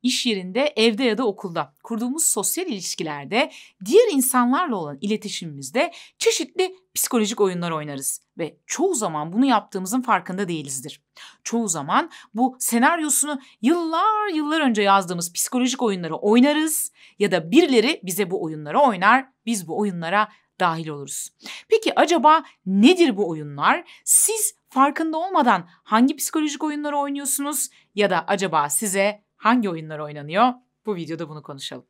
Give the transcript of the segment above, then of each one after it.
İş yerinde, evde ya da okulda kurduğumuz sosyal ilişkilerde diğer insanlarla olan iletişimimizde çeşitli psikolojik oyunlar oynarız ve çoğu zaman bunu yaptığımızın farkında değilizdir. Çoğu zaman bu senaryosunu yıllar önce yazdığımız psikolojik oyunları oynarız ya da birileri bize bu oyunları oynar, biz bu oyunlara dahil oluruz. Peki acaba nedir bu oyunlar? Siz farkında olmadan hangi psikolojik oyunları oynuyorsunuz ya da acaba size hangi oyunlar oynanıyor? Bu videoda bunu konuşalım.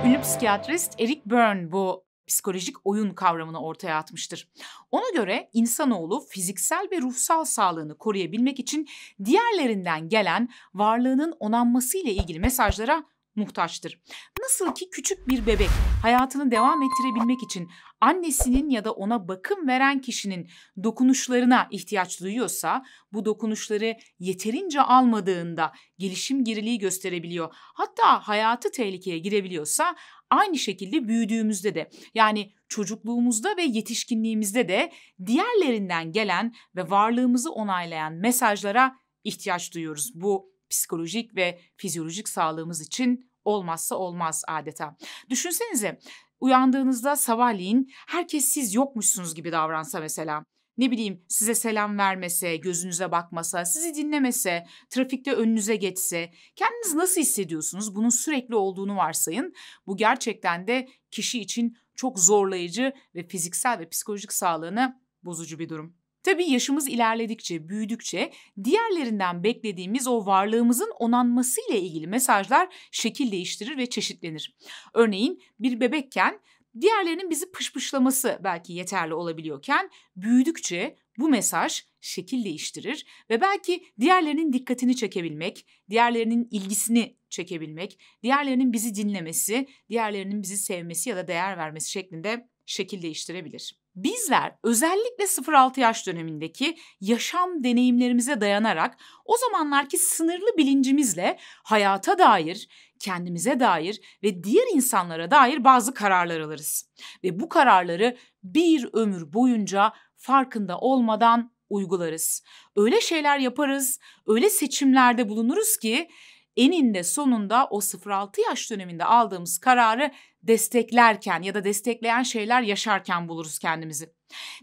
Ünlü psikiyatrist Eric Berne bu psikolojik oyun kavramını ortaya atmıştır. Ona göre insanoğlu fiziksel ve ruhsal sağlığını koruyabilmek için diğerlerinden gelen varlığının onanması ile ilgili mesajlara muhtaçtır. Nasıl ki küçük bir bebek hayatını devam ettirebilmek için annesinin ya da ona bakım veren kişinin dokunuşlarına ihtiyaç duyuyorsa, bu dokunuşları yeterince almadığında gelişim geriliği gösterebiliyor. Hatta hayatı tehlikeye girebiliyorsa aynı şekilde büyüdüğümüzde de, yani çocukluğumuzda ve yetişkinliğimizde de diğerlerinden gelen ve varlığımızı onaylayan mesajlara ihtiyaç duyuyoruz. Bu psikolojik ve fizyolojik sağlığımız için olmazsa olmaz adeta. Düşünsenize, uyandığınızda sabahleyin herkes siz yokmuşsunuz gibi davransa mesela. Ne bileyim, size selam vermese, gözünüze bakmasa, sizi dinlemese, trafikte önünüze geçse, kendinizi nasıl hissediyorsunuz? Bunun sürekli olduğunu varsayın. Bu gerçekten de kişi için çok zorlayıcı ve fiziksel ve psikolojik sağlığını bozucu bir durum. Tabii yaşımız ilerledikçe, büyüdükçe diğerlerinden beklediğimiz o varlığımızın onanması ile ilgili mesajlar şekil değiştirir ve çeşitlenir. Örneğin bir bebekken diğerlerinin bizi pışpışlaması belki yeterli olabiliyorken büyüdükçe bu mesaj şekil değiştirir ve belki diğerlerinin dikkatini çekebilmek, diğerlerinin ilgisini çekebilmek, diğerlerinin bizi dinlemesi, diğerlerinin bizi sevmesi ya da değer vermesi şeklinde şekil değiştirebilir. Bizler özellikle 0-6 yaş dönemindeki yaşam deneyimlerimize dayanarak o zamanlarki sınırlı bilincimizle hayata dair, kendimize dair ve diğer insanlara dair bazı kararlar alırız. Ve bu kararları bir ömür boyunca farkında olmadan uygularız. Öyle şeyler yaparız, öyle seçimlerde bulunuruz ki eninde sonunda o 0-6 yaş döneminde aldığımız kararı desteklerken ya da destekleyen şeyler yaşarken buluruz kendimizi.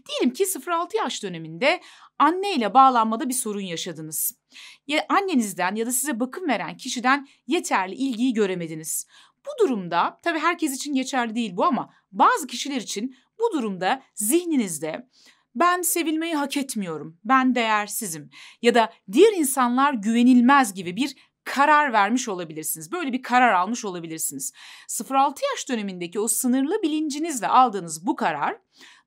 Diyelim ki 0-6 yaş döneminde anneyle bağlanmada bir sorun yaşadınız. Ya annenizden ya da size bakım veren kişiden yeterli ilgiyi göremediniz. Bu durumda, tabii herkes için geçerli değil bu ama bazı kişiler için bu durumda zihninizde ben sevilmeyi hak etmiyorum, ben değersizim ya da diğer insanlar güvenilmez gibi bir karar vermiş olabilirsiniz. Böyle bir karar almış olabilirsiniz. 0-6 yaş dönemindeki o sınırlı bilincinizle aldığınız bu karar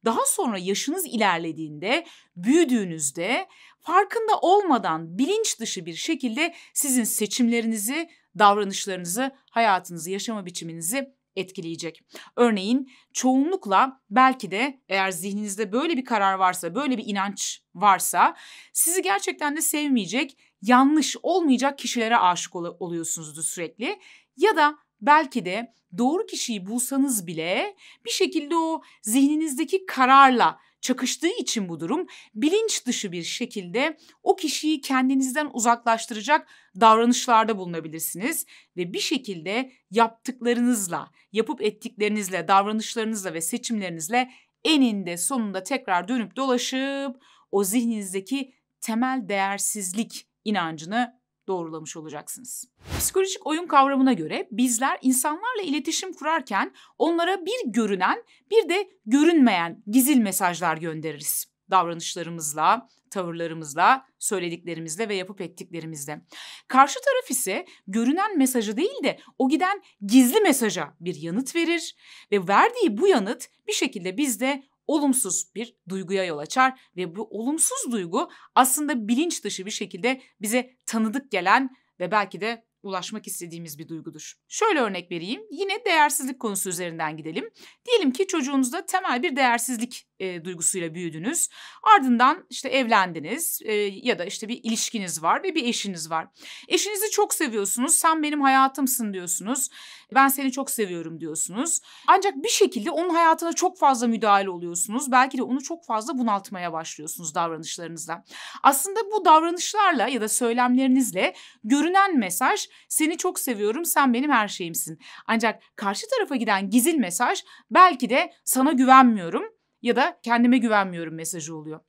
daha sonra yaşınız ilerlediğinde, büyüdüğünüzde farkında olmadan bilinç dışı bir şekilde sizin seçimlerinizi, davranışlarınızı, hayatınızı, yaşama biçiminizi etkileyecek. Örneğin çoğunlukla belki de eğer zihninizde böyle bir karar varsa, böyle bir inanç varsa sizi gerçekten de sevmeyecek, yanlış olmayacak kişilere aşık oluyorsunuzdur sürekli. Ya da belki de doğru kişiyi bulsanız bile bir şekilde o zihninizdeki kararla çakıştığı için bu durum bilinç dışı bir şekilde o kişiyi kendinizden uzaklaştıracak davranışlarda bulunabilirsiniz ve bir şekilde yaptıklarınızla, yapıp ettiklerinizle, davranışlarınızla ve seçimlerinizle eninde sonunda tekrar dönüp dolaşıp o zihninizdeki temel değersizlik inancını doğrulamış olacaksınız. Psikolojik oyun kavramına göre bizler insanlarla iletişim kurarken onlara bir görünen bir de görünmeyen gizli mesajlar göndeririz. Davranışlarımızla, tavırlarımızla, söylediklerimizle ve yapıp ettiklerimizle. Karşı taraf ise görünen mesajı değil de o giden gizli mesaja bir yanıt verir ve verdiği bu yanıt bir şekilde bizde olumsuz bir duyguya yol açar ve bu olumsuz duygu aslında bilinç dışı bir şekilde bize tanıdık gelen ve belki de ulaşmak istediğimiz bir duygudur. Şöyle örnek vereyim. Yine değersizlik konusu üzerinden gidelim. Diyelim ki çocuğunuzda temel bir değersizlik duygusuyla büyüdünüz. Ardından işte evlendiniz ya da işte bir ilişkiniz var ve bir eşiniz var. Eşinizi çok seviyorsunuz. Sen benim hayatımsın diyorsunuz. Ben seni çok seviyorum diyorsunuz. Ancak bir şekilde onun hayatına çok fazla müdahale oluyorsunuz. Belki de onu çok fazla bunaltmaya başlıyorsunuz davranışlarınızla. Aslında bu davranışlarla ya da söylemlerinizle görünen mesaj seni çok seviyorum, sen benim her şeyimsin. Ancak karşı tarafa giden gizli mesaj belki de sana güvenmiyorum ya da kendime güvenmiyorum mesajı oluyor.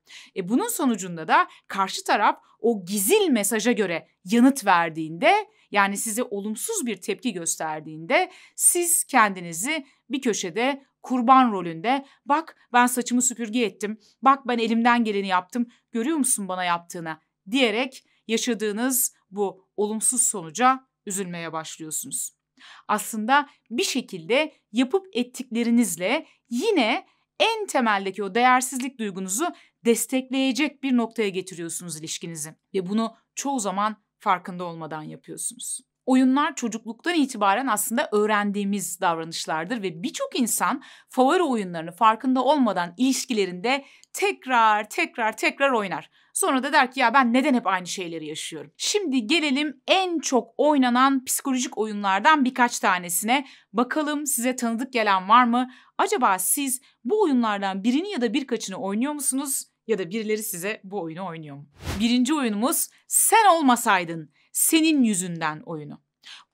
Bunun sonucunda da karşı taraf o gizli mesaja göre yanıt verdiğinde, yani size olumsuz bir tepki gösterdiğinde siz kendinizi bir köşede kurban rolünde, bak ben saçımı süpürge ettim, bak ben elimden geleni yaptım, görüyor musun bana yaptığını diyerek yaşadığınız bu olumsuz sonuca üzülmeye başlıyorsunuz. Aslında bir şekilde yapıp ettiklerinizle yine en temeldeki o değersizlik duygunuzu destekleyecek bir noktaya getiriyorsunuz ilişkinizi ve bunu çoğu zaman farkında olmadan yapıyorsunuz. Oyunlar çocukluktan itibaren aslında öğrendiğimiz davranışlardır ve birçok insan favori oyunlarını farkında olmadan ilişkilerinde tekrar oynar. Sonra da der ki ya ben neden hep aynı şeyleri yaşıyorum? Şimdi gelelim en çok oynanan psikolojik oyunlardan birkaç tanesine. Bakalım size tanıdık gelen var mı? Acaba siz bu oyunlardan birini ya da birkaçını oynuyor musunuz? Ya da birileri size bu oyunu oynuyor mu? Birinci oyunumuz sen olmasaydın, senin yüzünden oyunu.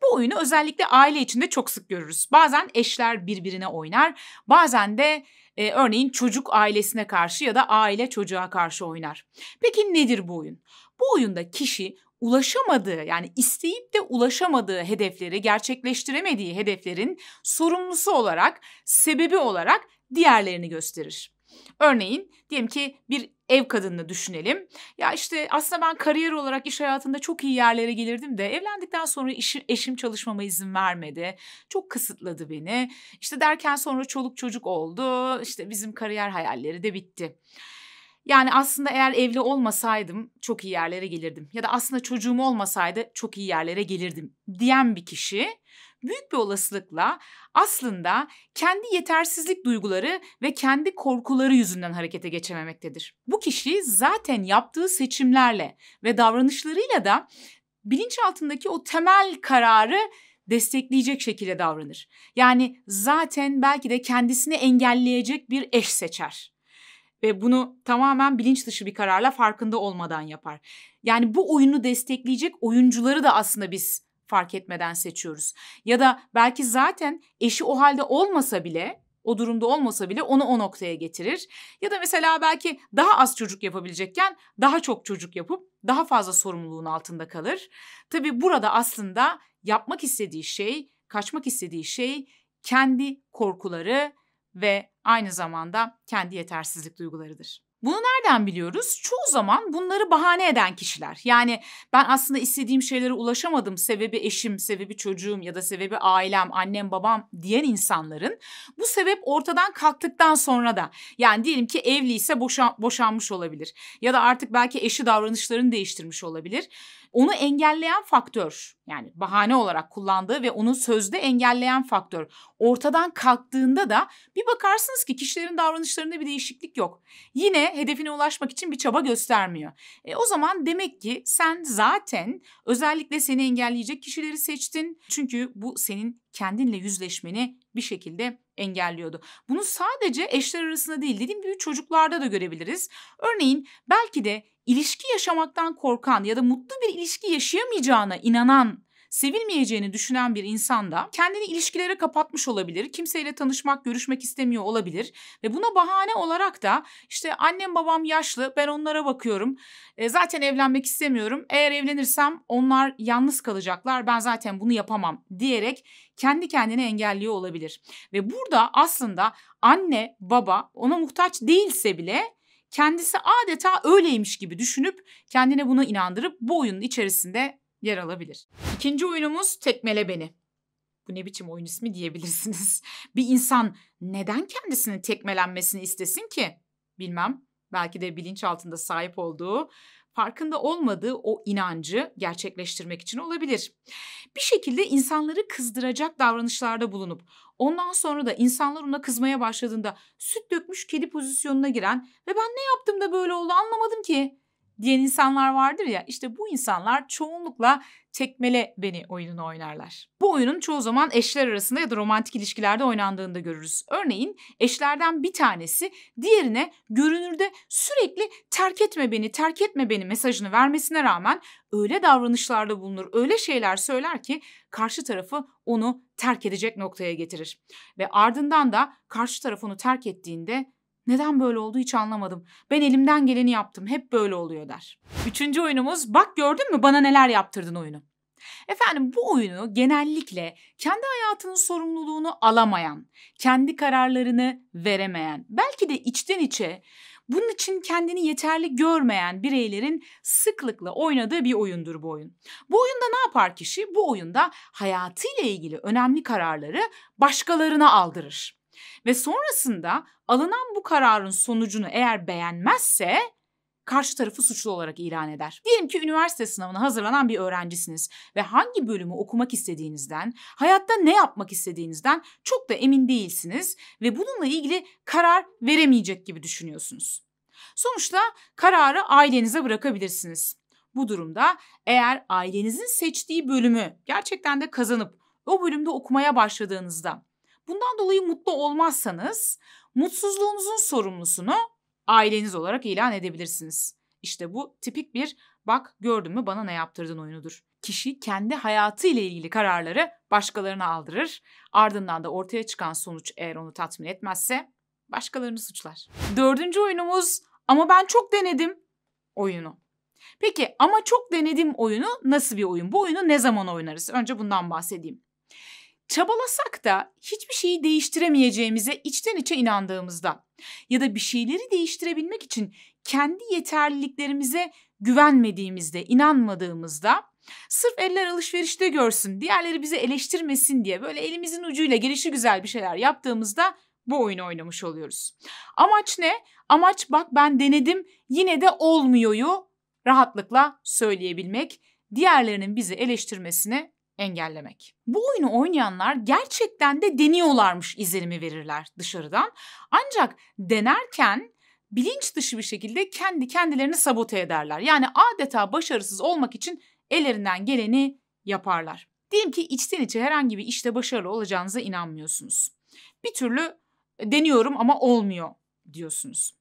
Bu oyunu özellikle aile içinde çok sık görürüz. Bazen eşler birbirine oynar, bazen de örneğin çocuk ailesine karşı ya da aile çocuğa karşı oynar. Peki nedir bu oyun? Bu oyunda kişi ulaşamadığı, yani isteyip de ulaşamadığı hedefleri, gerçekleştiremediği hedeflerin sorumlusu olarak, sebebi olarak diğerlerini gösterir. Örneğin diyelim ki bir ev kadınını düşünelim. Ya işte aslında ben kariyer olarak iş hayatında çok iyi yerlere gelirdim de evlendikten sonra eşim çalışmama izin vermedi. Çok kısıtladı beni. İşte derken sonra çoluk çocuk oldu. İşte bizim kariyer hayalleri de bitti. Yani aslında eğer evli olmasaydım çok iyi yerlere gelirdim. Ya da aslında çocuğum olmasaydı çok iyi yerlere gelirdim diyen bir kişi büyük bir olasılıkla aslında kendi yetersizlik duyguları ve kendi korkuları yüzünden harekete geçememektedir. Bu kişi zaten yaptığı seçimlerle ve davranışlarıyla da bilinçaltındaki o temel kararı destekleyecek şekilde davranır. Yani zaten belki de kendisini engelleyecek bir eş seçer. Ve bunu tamamen bilinç dışı bir kararla farkında olmadan yapar. Yani bu oyunu destekleyecek oyuncuları da aslında biz fark etmeden seçiyoruz. Ya da belki zaten eşi o halde olmasa bile, o durumda olmasa bile onu o noktaya getirir. Ya da mesela belki daha az çocuk yapabilecekken daha çok çocuk yapıp daha fazla sorumluluğun altında kalır. Tabii burada aslında yapmak istediği şey, kaçmak istediği şey kendi korkuları ve aynı zamanda kendi yetersizlik duygularıdır. Bunu nereden biliyoruz? Çoğu zaman bunları bahane eden kişiler. Yani ben aslında istediğim şeylere ulaşamadım, sebebi eşim, sebebi çocuğum ya da sebebi ailem, annem, babam diyen insanların bu sebep ortadan kalktıktan sonra da, yani diyelim ki evliyse boşanmış olabilir ya da artık belki eşi davranışlarını değiştirmiş olabilir. Onu engelleyen faktör, yani bahane olarak kullandığı ve onu sözde engelleyen faktör ortadan kalktığında da bir bakarsınız ki kişilerin davranışlarında bir değişiklik yok. Yine hedefine ulaşmak için bir çaba göstermiyor. O zaman demek ki sen zaten özellikle seni engelleyecek kişileri seçtin. Çünkü bu senin kendinle yüzleşmeni bir şekilde engelliyordu. Bunu sadece eşler arasında değil, dediğim gibi çocuklarda da görebiliriz. Örneğin belki de ilişki yaşamaktan korkan ya da mutlu bir ilişki yaşayamayacağına inanan, sevilmeyeceğini düşünen bir insan da kendini ilişkilere kapatmış olabilir. Kimseyle tanışmak, görüşmek istemiyor olabilir. Ve buna bahane olarak da işte annem babam yaşlı, ben onlara bakıyorum. Zaten evlenmek istemiyorum. Eğer evlenirsem onlar yalnız kalacaklar. Ben zaten bunu yapamam diyerek kendi kendine engelliyor olabilir. Ve burada aslında anne, baba ona muhtaç değilse bile kendisi adeta öyleymiş gibi düşünüp kendine bunu inandırıp bu oyunun içerisinde yer alabilir. İkinci oyunumuz Tekmele Beni. Bu ne biçim oyun ismi diyebilirsiniz. Bir insan neden kendisinin tekmelenmesini istesin ki? Bilmem. Belki de bilinçaltında sahip olduğu farkında olmadığı o inancı gerçekleştirmek için olabilir. Bir şekilde insanları kızdıracak davranışlarda bulunup ondan sonra da insanlar ona kızmaya başladığında süt dökmüş kedi pozisyonuna giren ve ben ne yaptım da böyle oldu anlamadım ki diyen insanlar vardır ya, işte bu insanlar çoğunlukla tekmele beni oyununu oynarlar. Bu oyunun çoğu zaman eşler arasında ya da romantik ilişkilerde oynandığını da görürüz. Örneğin eşlerden bir tanesi diğerine görünürde sürekli terk etme beni mesajını vermesine rağmen öyle davranışlarda bulunur, öyle şeyler söyler ki karşı tarafı onu terk edecek noktaya getirir. Ve ardından da karşı taraf onu terk ettiğinde neden böyle oldu hiç anlamadım. Ben elimden geleni yaptım. Hep böyle oluyor der. Üçüncü oyunumuz bak gördün mü bana neler yaptırdın oyunu. Efendim bu oyunu genellikle kendi hayatının sorumluluğunu alamayan, kendi kararlarını veremeyen, belki de içten içe bunun için kendini yeterli görmeyen bireylerin sıklıkla oynadığı bir oyundur bu oyun. Bu oyunda ne yapar kişi? Bu oyunda hayatıyla ilgili önemli kararları başkalarına aldırır. Ve sonrasında alınan bu kararın sonucunu eğer beğenmezse karşı tarafı suçlu olarak ilan eder. Diyelim ki üniversite sınavına hazırlanan bir öğrencisiniz ve hangi bölümü okumak istediğinizden, hayatta ne yapmak istediğinizden çok da emin değilsiniz ve bununla ilgili karar veremeyecek gibi düşünüyorsunuz. Sonuçta kararı ailenize bırakabilirsiniz. Bu durumda eğer ailenizin seçtiği bölümü gerçekten de kazanıp o bölümde okumaya başladığınızda bundan dolayı mutlu olmazsanız mutsuzluğunuzun sorumlusunu aileniz olarak ilan edebilirsiniz. İşte bu tipik bir bak gördün mü bana ne yaptırdın oyunudur. Kişi kendi hayatıyla ilgili kararları başkalarına aldırır. Ardından da ortaya çıkan sonuç eğer onu tatmin etmezse başkalarını suçlar. Dördüncü oyunumuz ama ben çok denedim oyunu. Peki ama çok denedim oyunu nasıl bir oyun? Bu oyunu ne zaman oynarız? Önce bundan bahsedeyim. Çabalasak da hiçbir şeyi değiştiremeyeceğimize içten içe inandığımızda ya da bir şeyleri değiştirebilmek için kendi yeterliliklerimize güvenmediğimizde, inanmadığımızda sırf eller alışverişte görsün, diğerleri bizi eleştirmesin diye böyle elimizin ucuyla gelişigüzel bir şeyler yaptığımızda bu oyunu oynamış oluyoruz. Amaç ne? Amaç bak ben denedim yine de olmuyor'yu rahatlıkla söyleyebilmek, diğerlerinin bizi eleştirmesini engellemek. Bu oyunu oynayanlar gerçekten de deniyorlarmış izlenimi verirler dışarıdan. Ancak denerken bilinç dışı bir şekilde kendi kendilerini sabote ederler. Yani adeta başarısız olmak için ellerinden geleni yaparlar. Diyelim ki içten içe herhangi bir işte başarılı olacağınıza inanmıyorsunuz. Bir türlü deniyorum ama olmuyor diyorsunuz.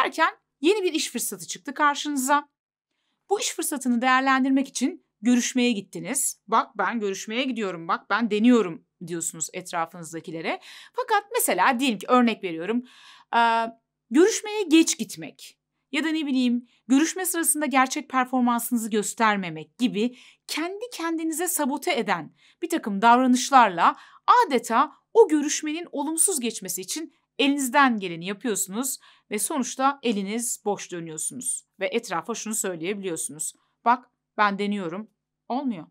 Derken yeni bir iş fırsatı çıktı karşınıza. Bu iş fırsatını değerlendirmek için görüşmeye gittiniz. Bak ben görüşmeye gidiyorum, bak ben deniyorum diyorsunuz etrafınızdakilere. Fakat mesela diyelim ki örnek veriyorum, görüşmeye geç gitmek ya da ne bileyim görüşme sırasında gerçek performansınızı göstermemek gibi kendi kendinize sabote eden bir takım davranışlarla adeta o görüşmenin olumsuz geçmesi için elinizden geleni yapıyorsunuz ve sonuçta eliniz boş dönüyorsunuz ve etrafa şunu söyleyebiliyorsunuz. Bak ben deniyorum, olmuyor.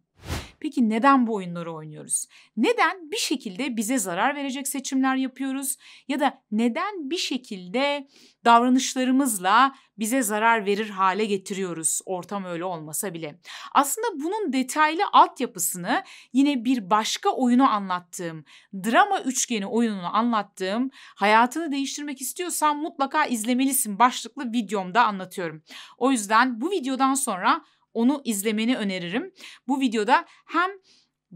Peki neden bu oyunları oynuyoruz? Neden bir şekilde bize zarar verecek seçimler yapıyoruz? Ya da neden bir şekilde davranışlarımızla bize zarar verir hale getiriyoruz ortam öyle olmasa bile? Aslında bunun detaylı altyapısını yine bir başka oyunu anlattığım, drama üçgeni oyununu anlattığım, hayatını değiştirmek istiyorsan mutlaka izlemelisin başlıklı videomda anlatıyorum. O yüzden bu videodan sonra onu izlemeni öneririm. Bu videoda hem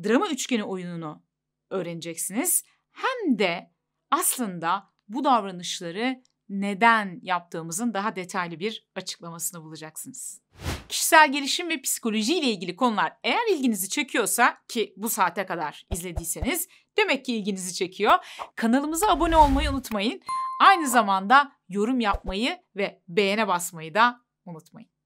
drama üçgeni oyununu öğreneceksiniz hem de aslında bu davranışları neden yaptığımızın daha detaylı bir açıklamasını bulacaksınız. Kişisel gelişim ve psikoloji ile ilgili konular eğer ilginizi çekiyorsa ki bu saate kadar izlediyseniz demek ki ilginizi çekiyor. Kanalımıza abone olmayı unutmayın. Aynı zamanda yorum yapmayı ve beğene basmayı da unutmayın.